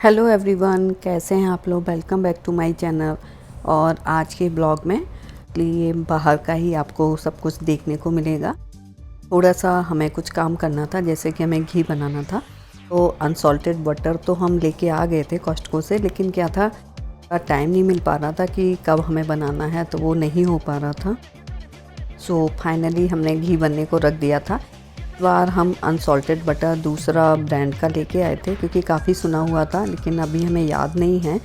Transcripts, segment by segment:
Hello everyone, कैसे हैं आप लोग। Welcome back to my channel. और आज के ब्लॉग में ये बाहर का ही आपको सब कुछ देखने को मिलेगा। थोड़ा सा हमें कुछ काम करना था, जैसे कि हमें घी बनाना था। तो अनसॉल्टेड बटर तो हम लेके आ गए थे कॉस्टको से, लेकिन क्या था, टाइम नहीं मिल पा रहा था कि कब हमें बनाना है, तो वो नहीं हो पा रहा था। सो फाइनली हमने घी बनने को रख दिया था। इस बार हम अनसॉल्टेड बटर दूसरा ब्रांड का लेके आए थे, क्योंकि काफ़ी सुना हुआ था, लेकिन अभी हमें याद नहीं है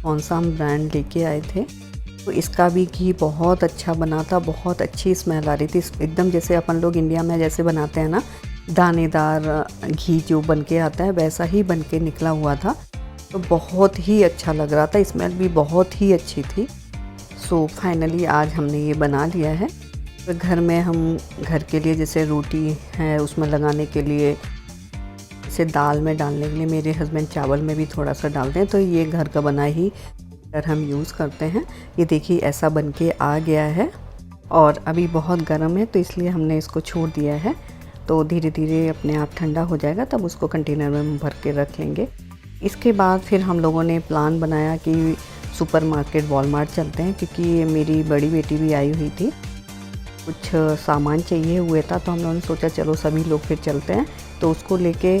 कौन सा हम ब्रांड लेके आए थे। तो इसका भी घी बहुत अच्छा बना था, बहुत अच्छी स्मेल आ रही थी, एकदम जैसे अपन लोग इंडिया में जैसे बनाते हैं ना, दानेदार घी जो बन के आता है वैसा ही बन के निकला हुआ था। तो बहुत ही अच्छा लग रहा था, स्मेल भी बहुत ही अच्छी थी। सो फाइनली आज हमने ये बना लिया है। तो घर में हम घर के लिए जैसे रोटी है उसमें लगाने के लिए, जैसे दाल में डालने के लिए मेरे हस्बैंड चावल में भी थोड़ा सा डालते हैं, तो ये घर का बना ही अगर हम यूज़ करते हैं। ये देखिए ऐसा बन के आ गया है, और अभी बहुत गर्म है तो इसलिए हमने इसको छोड़ दिया है। तो धीरे धीरे अपने आप ठंडा हो जाएगा, तब उसको कंटेनर में भर के रख लेंगे। इसके बाद फिर हम लोगों ने प्लान बनाया कि सुपरमार्केट वॉलमार्ट चलते हैं, क्योंकि मेरी बड़ी बेटी भी आई हुई थी, कुछ सामान चाहिए हुए था। तो हम लोगों ने सोचा चलो सभी लोग फिर चलते हैं। तो उसको लेके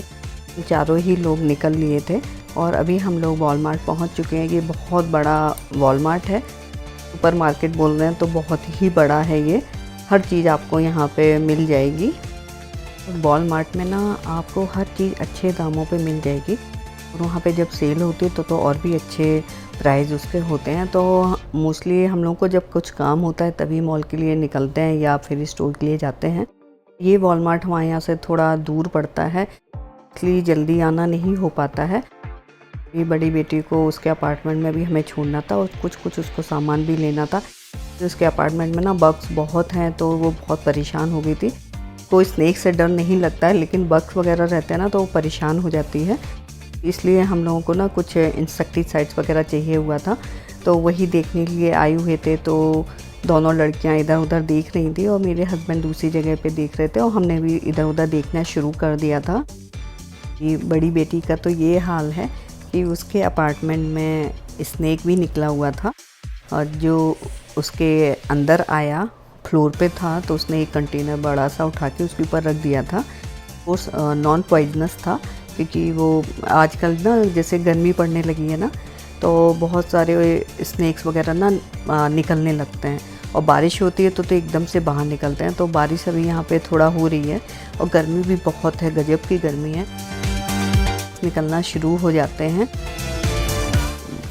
चारों ही लोग निकल लिए थे, और अभी हम लोग वॉलमार्ट पहुंच चुके हैं। ये बहुत बड़ा वॉलमार्ट है, सुपर मार्केट बोल रहे हैं तो बहुत ही बड़ा है ये। हर चीज़ आपको यहाँ पे मिल जाएगी। वॉलमार्ट में ना आपको हर चीज़ अच्छे दामों पे मिल जाएगी, और वहाँ पे जब सेल होती है तो और भी अच्छे प्राइस उसके होते हैं। तो मोस्टली हम लोग को जब कुछ काम होता है तभी मॉल के लिए निकलते हैं या फिर स्टोर के लिए जाते हैं। ये वॉलमार्ट हमारे यहाँ से थोड़ा दूर पड़ता है, इसलिए जल्दी आना नहीं हो पाता है। ये बड़ी बेटी को उसके अपार्टमेंट में भी हमें छोड़ना था, और कुछ उसको सामान भी लेना था। तो उसके अपार्टमेंट में ना बग्स बहुत हैं, तो वो बहुत परेशान हो गई थी। कोई स्नेक से डर नहीं लगता है, लेकिन बग्स वगैरह रहते हैं ना तो वो परेशान हो जाती है। इसलिए हम लोगों को ना कुछ इंसेक्टिसाइड्स वगैरह चाहिए हुआ था, तो वही देखने के लिए आए हुए थे। तो दोनों लड़कियां इधर उधर देख रही थी, और मेरे हस्बैंड दूसरी जगह पे देख रहे थे, और हमने भी इधर उधर देखना शुरू कर दिया था। ये बड़ी बेटी का तो ये हाल है कि उसके अपार्टमेंट में स्नेक भी निकला हुआ था, और जो उसके अंदर आया फ्लोर पे था, तो उसने एक कंटेनर बड़ा सा उठा के उसके ऊपर रख दिया था। वो नॉन पॉइजनस था, क्योंकि वो आजकल ना जैसे गर्मी पड़ने लगी है ना, तो बहुत सारे स्नेक्स वगैरह ना निकलने लगते हैं, और बारिश होती है तो एकदम से बाहर निकलते हैं। तो बारिश अभी यहाँ पे थोड़ा हो रही है, और गर्मी भी बहुत है, गजब की गर्मी है, निकलना शुरू हो जाते हैं।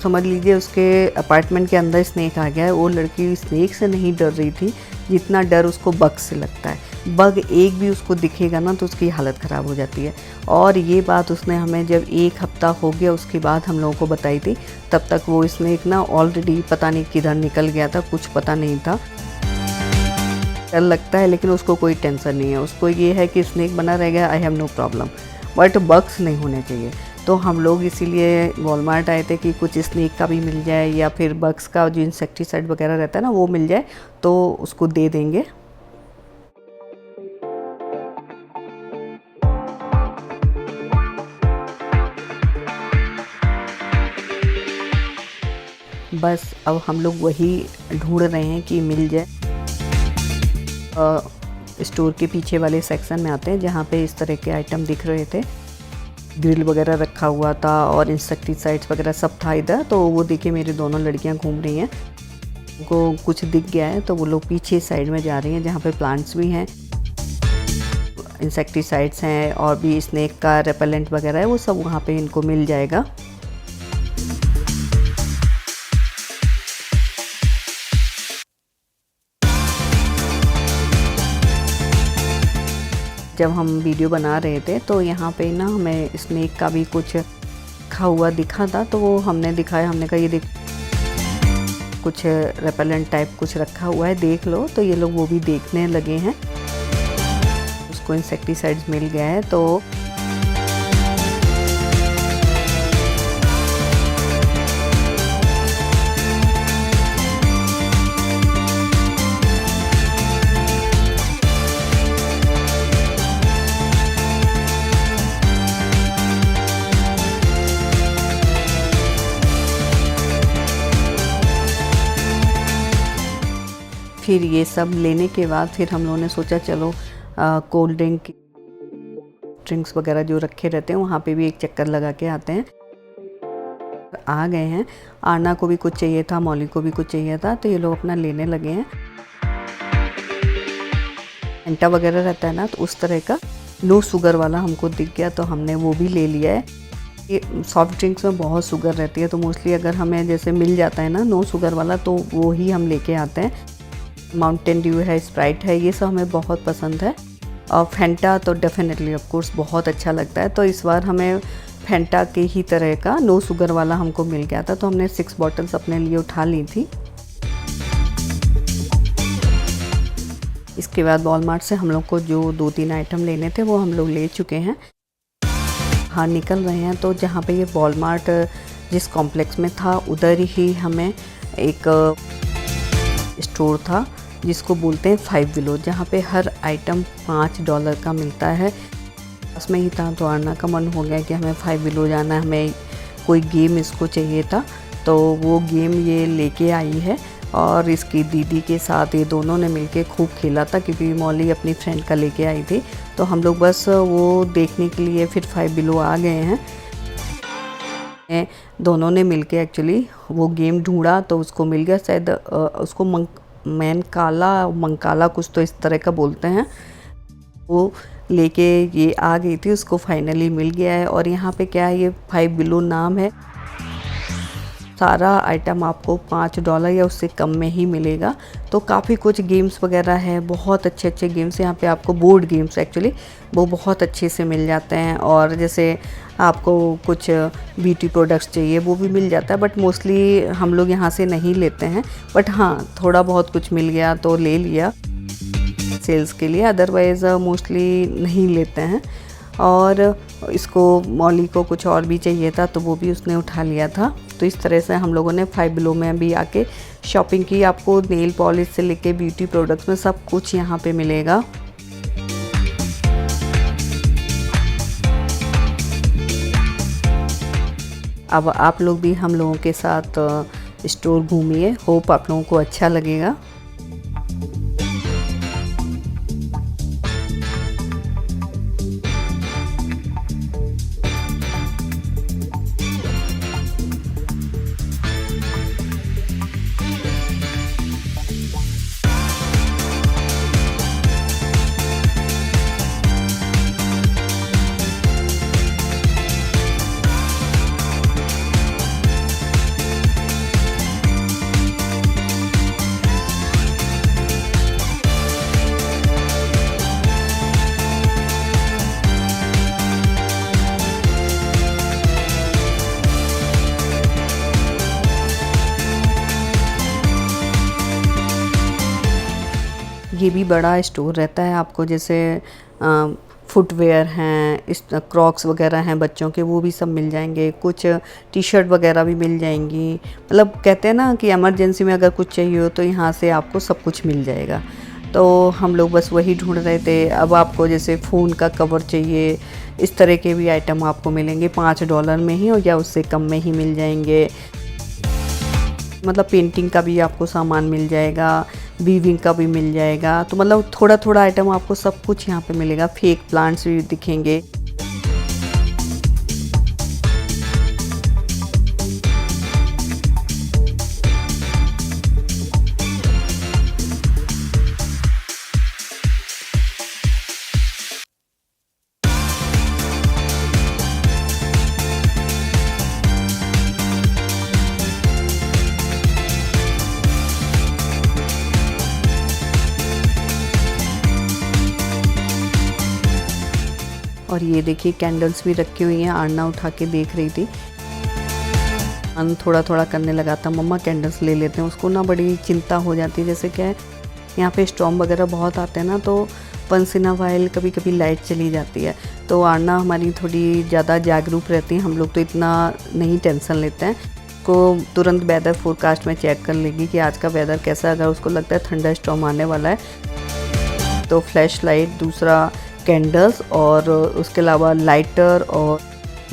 समझ लीजिए उसके अपार्टमेंट के अंदर स्नेक आ गया है। वो लड़की स्नेक से नहीं डर रही थी जितना डर उसको बग से लगता है। बग एक भी उसको दिखेगा ना तो उसकी हालत ख़राब हो जाती है। और ये बात उसने हमें जब 1 हफ्ता हो गया उसके बाद हम लोगों को बताई थी, तब तक वो स्नेक ना ऑलरेडी पता नहीं किधर निकल गया था, कुछ पता नहीं था। डर लगता है, लेकिन उसको कोई टेंशन नहीं है। उसको ये है कि स्नेक बना रह गया, I have no problem, but bugs नहीं होने चाहिए। तो हम लोग इसीलिए वॉलमार्ट आए थे कि कुछ स्नेक का भी मिल जाए, या फिर बग्स का जो इंसेक्टिसाइड वगैरह रहता है ना वो मिल जाए, तो उसको दे देंगे। बस अब हम लोग वही ढूंढ रहे हैं कि मिल जाए। स्टोर के पीछे वाले सेक्शन में आते हैं जहाँ पे इस तरह के आइटम दिख रहे थे। ग्रिल वगैरह रखा हुआ था और इंसेक्टिसाइड्स वगैरह सब था इधर। तो वो देखिए मेरी दोनों लड़कियां घूम रही हैं, उनको कुछ दिख गया है तो वो लोग पीछे साइड में जा रही हैं जहाँ पे प्लांट्स भी हैं, इंसेक्टिसाइड्स हैं, और भी स्नेक का रेपेलेंट वगैरह है, वो सब वहाँ पे इनको मिल जाएगा। जब हम वीडियो बना रहे थे तो यहाँ पे ना हमें स्नेक का भी कुछ रखा हुआ दिखा था, तो वो हमने दिखाया। हमने कहा ये देख, कुछ रेपेलेंट टाइप कुछ रखा हुआ है, देख लो। तो ये लोग वो भी देखने लगे हैं। उसको इंसेक्टिसाइड्स मिल गया है। तो फिर ये सब लेने के बाद फिर हम लोगों ने सोचा चलो कोल्ड ड्रिंक्स वगैरह जो रखे रहते हैं वहाँ पे भी एक चक्कर लगा के आते हैं। आ गए हैं। आरना को भी कुछ चाहिए था, मौली को भी कुछ चाहिए था, तो ये लोग अपना लेने लगे हैं। फैंटा वगैरह रहता है ना, तो उस तरह का नो शुगर वाला हमको दिख गया, तो हमने वो भी ले लिया है। ये सॉफ्ट ड्रिंक्स में बहुत शुगर रहती है, तो मोस्टली अगर हमें जैसे मिल जाता है ना नो शुगर वाला, तो वो ही हम लेके आते हैं। माउंटेन ड्यू है, स्प्राइट है, ये सब हमें बहुत पसंद है। और फैंटा तो डेफिनेटली ऑफ कोर्स बहुत अच्छा लगता है। तो इस बार हमें फैंटा के ही तरह का नो शुगर वाला हमको मिल गया था, तो हमने 6 बॉटल्स अपने लिए उठा ली थी। इसके बाद वॉलमार्ट से हम लोग को जो 2-3 आइटम लेने थे वो हम लोग ले चुके हैं। हाँ, निकल रहे हैं। तो जहाँ पे ये वॉलमार्ट जिस कॉम्प्लेक्स में था उधर ही हमें एक स्टोर था जिसको बोलते हैं 5 Below, जहाँ पे हर आइटम $5 का मिलता है। उसमें ही था, तो आरना का मन हो गया कि हमें 5 Below जाना है, हमें कोई गेम इसको चाहिए था, तो वो गेम ये लेके आई है। और इसकी दीदी के साथ ये दोनों ने मिलके खूब खेला था, क्योंकि मौली अपनी फ्रेंड का लेके आई थी। तो हम लोग बस वो देखने के लिए फिर 5 Below आ गए हैं। दोनों ने मिलके एक्चुअली वो गेम ढूंढा, तो उसको मिल गया। शायद उसको मंकाला कुछ तो इस तरह का बोलते हैं। वो लेके ये आ गई थी, उसको फाइनली मिल गया है। और यहाँ पे क्या है, ये 5 Below नाम है। सारा आइटम आपको $5 या उससे कम में ही मिलेगा। तो काफ़ी कुछ गेम्स वगैरह है, बहुत अच्छे अच्छे गेम्स यहाँ पे आपको, बोर्ड गेम्स एक्चुअली वो बहुत अच्छे से मिल जाते हैं। और जैसे आपको कुछ ब्यूटी प्रोडक्ट्स चाहिए वो भी मिल जाता है, बट मोस्टली हम लोग यहाँ से नहीं लेते हैं। बट हाँ, थोड़ा बहुत कुछ मिल गया तो ले लिया सेल्स के लिए, अदरवाइज़ मोस्टली नहीं लेते हैं। और इसको मौली को कुछ और भी चाहिए था, तो वो भी उसने उठा लिया था। तो इस तरह से हम लोगों ने 5 Below में भी आके शॉपिंग की। आपको नेल पॉलिश से लेके ब्यूटी प्रोडक्ट्स में सब कुछ यहाँ पे मिलेगा। अब आप लोग भी हम लोगों के साथ स्टोर घूमिए, होप आप लोगों को अच्छा लगेगा। ये भी बड़ा स्टोर रहता है। आपको जैसे फुटवेयर हैं, इस क्रॉक्स वगैरह हैं बच्चों के, वो भी सब मिल जाएंगे। कुछ टी शर्ट वगैरह भी मिल जाएंगी। मतलब कहते हैं ना कि इमरजेंसी में अगर कुछ चाहिए हो तो यहाँ से आपको सब कुछ मिल जाएगा। तो हम लोग बस वही ढूंढ रहे थे। अब आपको जैसे फ़ोन का कवर चाहिए, इस तरह के भी आइटम आपको मिलेंगे $5 में ही, और या उससे कम में ही मिल जाएंगे। मतलब पेंटिंग का भी आपको सामान मिल जाएगा, वीविंग का भी मिल जाएगा। तो मतलब थोड़ा थोड़ा आइटम आपको सब कुछ यहाँ पे मिलेगा। फेक प्लांट्स भी दिखेंगे। और ये देखिए कैंडल्स भी रखी हुई हैं। आरना उठा के देख रही थी, मन थोड़ा थोड़ा करने लगा था, मम्मा कैंडल्स ले लेते हैं। उसको ना बड़ी चिंता हो जाती है, जैसे क्या है यहाँ पे स्टॉर्म वगैरह बहुत आते हैं ना, तो वंस इन अ वाइल कभी कभी लाइट चली जाती है। तो आरना हमारी थोड़ी ज़्यादा जागरूक रहती है। हम लोग तो इतना नहीं टेंशन लेते हैं। को तुरंत वेदर फोरकास्ट में चेक कर लेगी कि आज का वेदर कैसा है। अगर उसको लगता है थंडर स्टॉर्म आने वाला है तो फ्लैश लाइट, दूसरा कैंडल्स, और उसके अलावा लाइटर और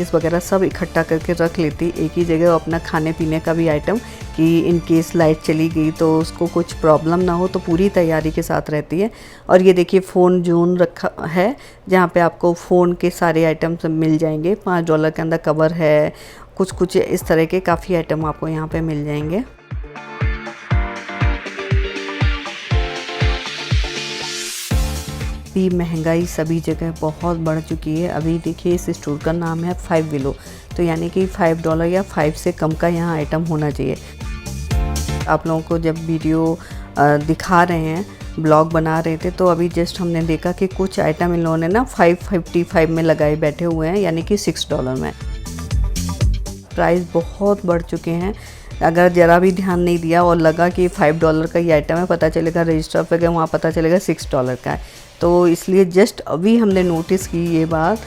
इस वगैरह सब इकट्ठा करके रख लेती एक ही जगह, अपना खाने पीने का भी आइटम, कि इन केस लाइट चली गई तो उसको कुछ प्रॉब्लम ना हो, तो पूरी तैयारी के साथ रहती है। और ये देखिए फ़ोन जोन रखा है, जहाँ पे आपको फ़ोन के सारे आइटम सब मिल जाएंगे। $5 के अंदर कवर है, कुछ इस तरह के काफ़ी आइटम आपको यहाँ पे मिल जाएंगे। भी महंगाई सभी जगह बहुत बढ़ चुकी है। अभी देखिए इस स्टोर का नाम है 5 बिलो, तो यानी कि $5 या 5 से कम का यहाँ आइटम होना चाहिए। आप लोगों को जब वीडियो दिखा रहे हैं, ब्लॉग बना रहे थे, तो अभी जस्ट हमने देखा कि कुछ आइटम इन लोगों ने ना 555 में लगाए बैठे हुए हैं, यानी कि $6 में। प्राइस बहुत बढ़ चुके हैं। अगर ज़रा भी ध्यान नहीं दिया और लगा कि $5 का ही आइटम है, पता चलेगा रजिस्टर पे गए वहाँ पता चलेगा $6 का है। तो इसलिए जस्ट अभी हमने नोटिस की ये बात।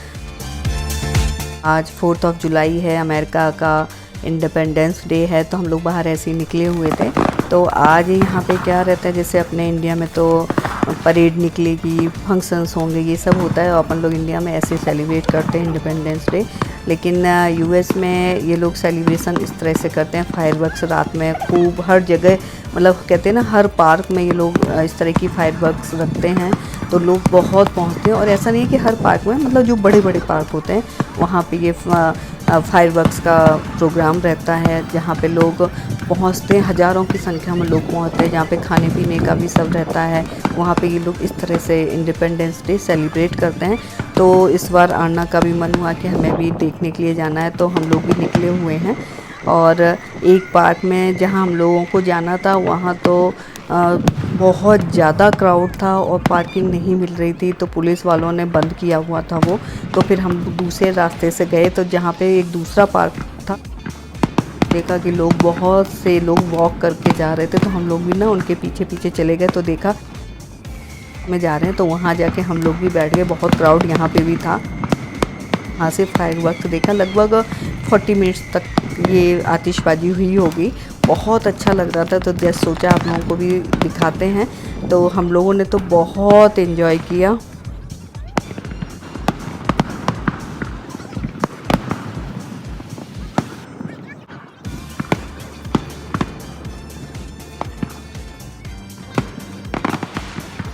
आज 4 जुलाई है, अमेरिका का इंडिपेंडेंस डे है, तो हम लोग बाहर ऐसे ही निकले हुए थे। तो आज यहाँ पे क्या रहता है, जैसे अपने इंडिया में तो परेड निकलेगी, फंक्शंस होंगे, ये सब होता है, और अपन लोग इंडिया में ऐसे सेलिब्रेट करते हैं इंडिपेंडेंस डे। लेकिन यूएस में ये लोग सेलिब्रेशन इस तरह से करते हैं, फायरवर्क्स रात में खूब हर जगह, मतलब कहते हैं ना हर पार्क में ये लोग इस तरह की फायरवर्क्स रखते हैं, तो लोग बहुत पहुंचते हैं। और ऐसा नहीं है कि हर पार्क में, मतलब जो बड़े बड़े पार्क होते हैं वहाँ पे ये फायरवर्क्स का प्रोग्राम रहता है, जहाँ पे लोग पहुँचते हैं, हज़ारों की संख्या में लोग पहुँचते हैं, जहाँ पे खाने पीने का भी सब रहता है। वहाँ पे ये लोग इस तरह से इंडिपेंडेंस डे सेलिब्रेट करते हैं। तो इस बार आना का भी मन हुआ कि हमें भी देखने के लिए जाना है, तो हम लोग भी निकले हुए हैं। और एक पार्क में जहाँ हम लोगों को जाना था, वहाँ तो बहुत ज़्यादा क्राउड था और पार्किंग नहीं मिल रही थी, तो पुलिस वालों ने बंद किया हुआ था वो। तो फिर हम दूसरे रास्ते से गए, तो जहाँ पे एक दूसरा पार्क था, देखा कि लोग, बहुत से लोग वॉक करके जा रहे थे, तो हम लोग भी ना उनके पीछे पीछे चले गए। तो देखा में जा रहे हैं, तो वहाँ जाके हम लोग भी बैठ गए। बहुत क्राउड यहाँ पे भी था। वहाँ से फायरवर्क्स देखा, लगभग 40 मिनट्स तक ये आतिशबाजी हुई होगी, बहुत अच्छा लग रहा था। तो जैसे सोचा आप लोगों को भी दिखाते हैं। तो हम लोगों ने तो बहुत एंजॉय किया।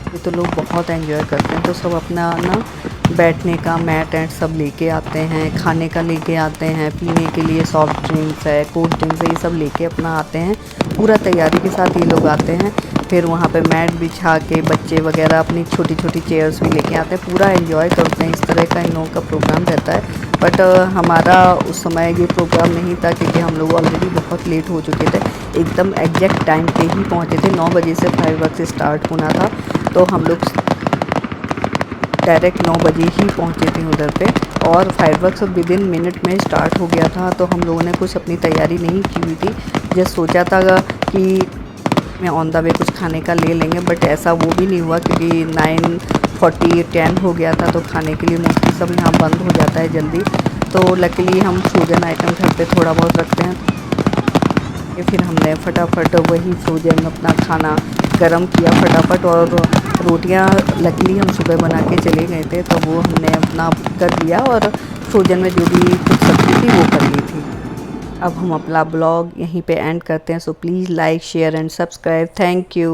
ये तो लोग बहुत एंजॉय करते हैं, तो सब अपना ना बैठने का मैट एंड सब लेके आते हैं, खाने का लेके आते हैं, पीने के लिए सॉफ्ट ड्रिंक्स है, कोल्ड ड्रिंक्स है, ये सब लेके अपना आते हैं। पूरा तैयारी के साथ ये लोग आते हैं। फिर वहाँ पे मैट बिछा के बच्चे वगैरह अपनी छोटी छोटी चेयर्स भी लेके आते हैं, पूरा एंजॉय करते हैं। इस तरह का इन लोगों का प्रोग्राम रहता है। बट हमारा उस समय ये प्रोग्राम नहीं था, क्योंकि हम लोग ऑलरेडी बहुत लेट हो चुके थे। एकदम एग्जैक्ट टाइम पे ही पहुँचे थे, 9 बजे से फायरवर्क्स स्टार्ट होना था, तो हम लोग डायरेक्ट 9 बजे ही पहुँचे थे उधर पे। और फायरवर्क्स विदिन मिनट में स्टार्ट हो गया था। तो हम लोगों ने कुछ अपनी तैयारी नहीं की हुई थी, जस्ट सोचा था कि मैं ऑन द वे कुछ खाने का ले लेंगे, बट ऐसा वो भी नहीं हुआ, क्योंकि 9:40 10 हो गया था। तो खाने के लिए मोस्टली सब यहाँ बंद हो जाता है जल्दी। तो लकीली हम फ्रोजन आइटम घर पे थोड़ा बहुत रखते हैं, फिर हमने फटाफट वही फ्रोजन अपना खाना गरम किया फटाफट। और रोटियां लकीली हम सुबह बना के चले गए थे, तो वो हमने अपना कर दिया, और फ्रोजन में जो भी कुछ सब्ज़ी थी वो कर ली थी। अब हम अपना ब्लॉग यहीं पे एंड करते हैं। So please like, share and subscribe. Thank you.